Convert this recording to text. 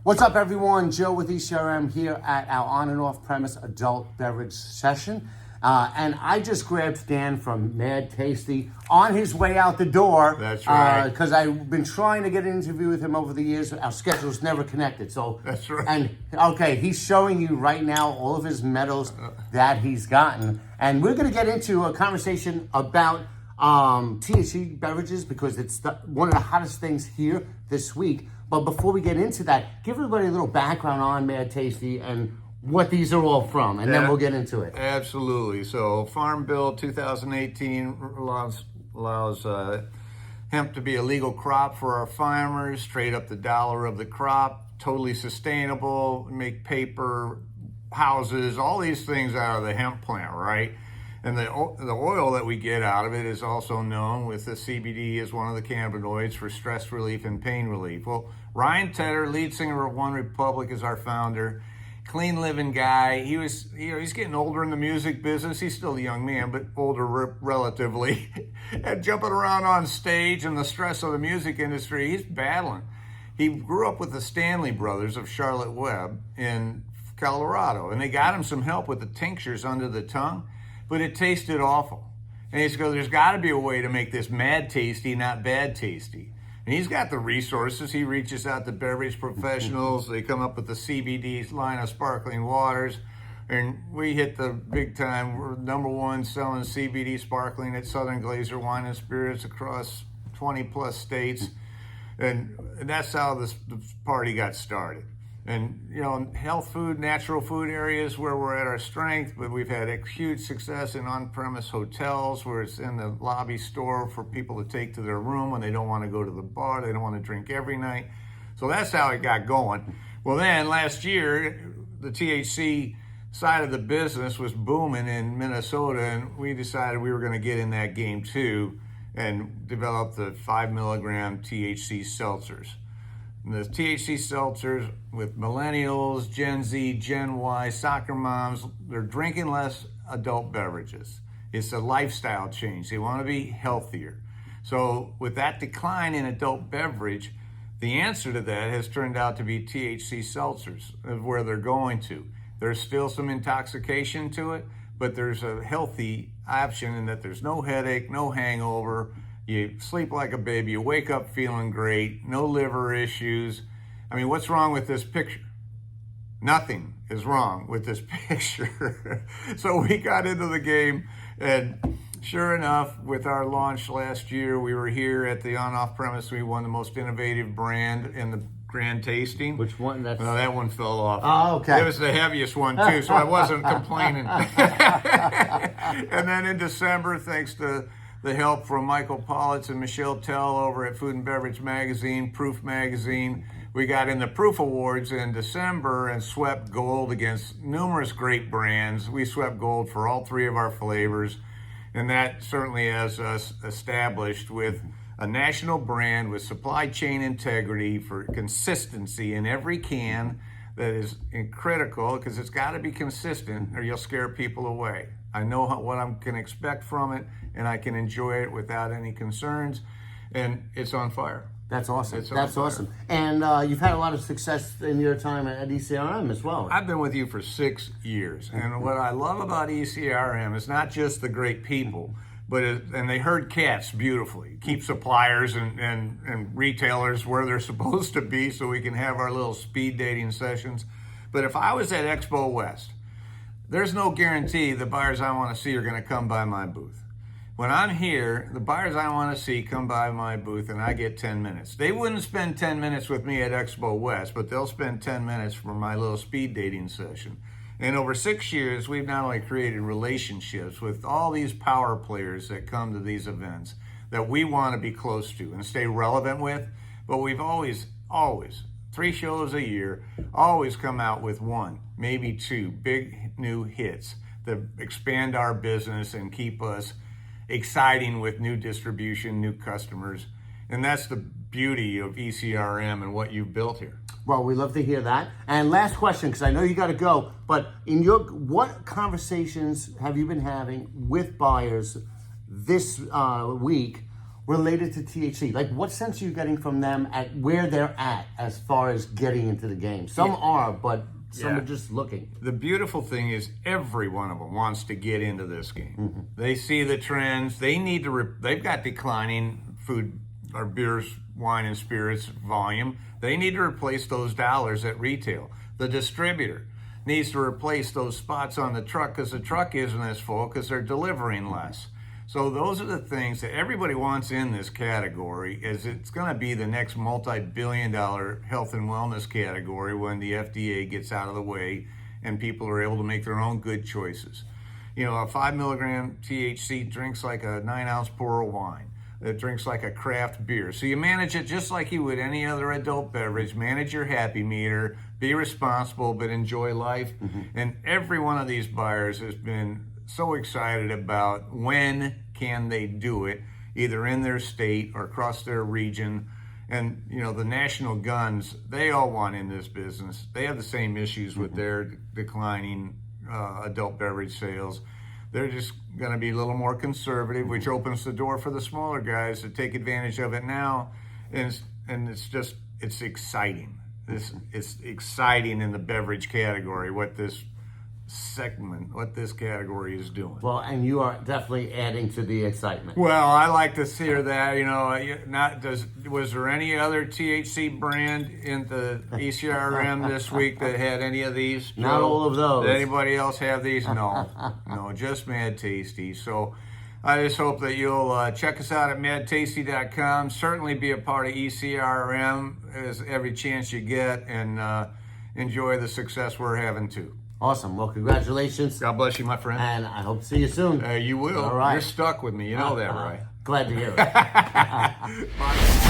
What's up, everyone? Joe with ECRM here at our on and off premise adult beverage session. And I just grabbed Dan from Mad Tasty on his way out the door. That's right. Because I've been trying to get an interview with him over the years. Our schedules never connected. So that's right. And okay, he's showing you right now all of his medals that he's gotten. And we're going to get into a conversation about THC beverages because it's one of the hottest things here this week. But before we get into that, give everybody a little background on Mad Tasty and what these are all from, and then we'll get into it. Absolutely. So Farm Bill 2018 allows hemp to be a legal crop for our farmers, straight up the dollar of the crop, totally sustainable, make paper, houses, all these things out of the hemp plant, right? And the oil that we get out of it is also known with the CBD as one of the cannabinoids for stress relief and pain relief. Well, Ryan Tedder, lead singer of One Republic, is our founder. Clean living guy. He's getting older in the music business. He's still a young man, but older relatively. And jumping around on stage and the stress of the music industry, he's battling. He grew up with the Stanley brothers of Charlotte Webb in Colorado, and they got him some help with the tinctures under the tongue. But it tasted awful. And he goes, there's got to be a way to make this mad tasty, not bad tasty. And he's got the resources. He reaches out to beverage professionals. They come up with the CBD line of sparkling waters. And we hit the big time. We're number one selling CBD sparkling at Southern Glazer Wine and Spirits across 20 plus states. And that's how this party got started. And, health food, natural food areas where we're at our strength, but we've had a huge success in on-premise hotels where it's in the lobby store for people to take to their room when they don't want to go to the bar, they don't want to drink every night. So that's how it got going. Well, then last year, the THC side of the business was booming in Minnesota, and we decided we were going to get in that game too and develop the 5 milligram THC seltzers. And the THC seltzers with millennials, Gen Z, Gen Y, soccer moms, they're drinking less adult beverages. It's a lifestyle change. They want to be healthier. So with that decline in adult beverage, the answer to that has turned out to be THC seltzers, where they're going to. There's still some intoxication to it, but there's a healthy option in that there's no headache, no hangover. You sleep like a baby, you wake up feeling great, no liver issues. I mean, what's wrong with this picture? Nothing is wrong with this picture. So we got into the game, and sure enough, with our launch last year, we were here at the on-off premise. We won the most innovative brand in the grand tasting. Which one? That one fell off. Oh, okay. It was the heaviest one too, so I wasn't complaining. And then in December, thanks to the help from Michael Politz and Michelle Tell over at Food and Beverage Magazine, Proof Magazine. We got in the Proof Awards in December and swept gold against numerous great brands. We swept gold for all three of our flavors, and that certainly has us established with a national brand with supply chain integrity for consistency in every can. That is critical because it's got to be consistent or you'll scare people away. I know what I can expect from it, and I can enjoy it without any concerns, and it's on fire. That's awesome. That's awesome. And you've had a lot of success in your time at ECRM as well. I've been with you for 6 years, and what I love about ECRM is not just the great people, and they herd cats beautifully. Keep suppliers and retailers where they're supposed to be so we can have our little speed dating sessions. But if I was at Expo West, there's no guarantee the buyers I want to see are going to come by my booth. When I'm here, the buyers I want to see come by my booth and I get 10 minutes. They wouldn't spend 10 minutes with me at Expo West, but they'll spend 10 minutes for my little speed dating session. And over 6 years, we've not only created relationships with all these power players that come to these events that we want to be close to and stay relevant with, but we've always, 3 shows a year, always come out with 1, maybe 2 big new hits that expand our business and keep us exciting with new distribution, new customers. And that's the beauty of ECRM and what you've built here. Well, we love to hear that. And last question, because I know you got to go, but what conversations have you been having with buyers this week related to THC? Like, what sense are you getting from them at where they're at as far as getting into the game? Some are, but some are just looking. The beautiful thing is every one of them wants to get into this game. They see the trends. They need to. They've got declining food or beers, wine, and spirits volume. They need to replace those dollars at retail. The distributor needs to replace those spots on the truck because the truck isn't as full because they're delivering less. So those are the things that everybody wants in this category, is it's going to be the next multi-billion-dollar health and wellness category when the FDA gets out of the way and people are able to make their own good choices. You know, a 5 milligram THC drinks like a 9-ounce pour of wine. It drinks like a craft beer. So you manage it just like you would any other adult beverage. Manage your happy meter, be responsible, but enjoy life. And every one of these buyers has been so excited about when can they do it, either in their state or across their region. And, you know, the national guns, they all want in this business. They have the same issues with their declining adult beverage sales. They're just going to be a little more conservative, which opens the door for the smaller guys to take advantage of it now. And it's exciting. It's exciting in the beverage category, what this category is doing. Well, and you are definitely adding to the excitement. Well, I like to hear that. You know, was there any other THC brand in the ECRM this week that had any of these? Joe? Not all of those. Did anybody else have these? No, just Mad Tasty. So I just hope that you'll check us out at madtasty.com. Certainly be a part of ECRM as every chance you get, and enjoy the success we're having too. Awesome. Well, congratulations. God bless you, my friend. And I hope to see you soon. You will. All right. You're stuck with me. You know that, right? Glad to hear it. Bye.